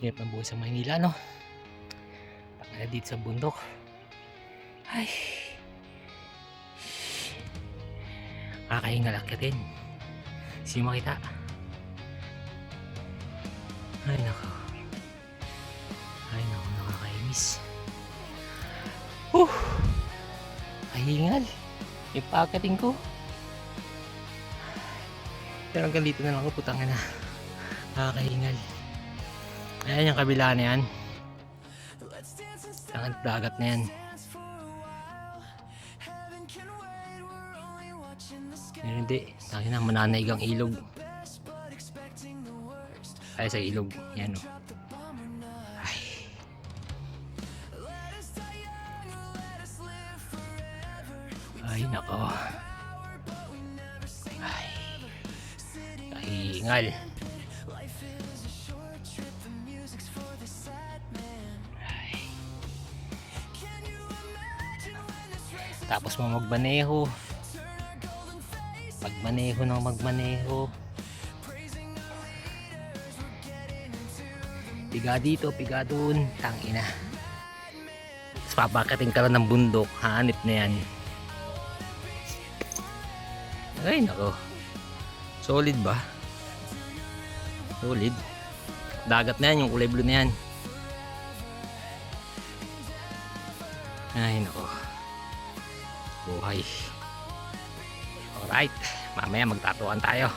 Hirap ng buhay sa Maynila, no? Taka dito sa bundok. Ay, kakahingal akyatin. Sino makita? Ay, nako. Ay, nako, nakakainis. Kahingal. Yung paakating ko. Pero hanggang dito na lang ako, putang ina. Nakakahingal. Ayan yung kabila na yan. Ang dagat na yan. Pero hindi. Tayo na, mananaig ang ilog. Ay, sa ilog. Yan o. Ay. Ay, nako. Ay. Kahingal. Tapos mo magmaneho. Magmaneho ng magmaneho. Piga dito, piga doon. Tangina. Tapos papakating ka lang ng bundok. Hanip na yan. Ay nako. Solid ba? Solid. Dagat na yan, yung kulay blue na yan. Ay nako. Buhay. Alright, mamaya magtatuan tayo.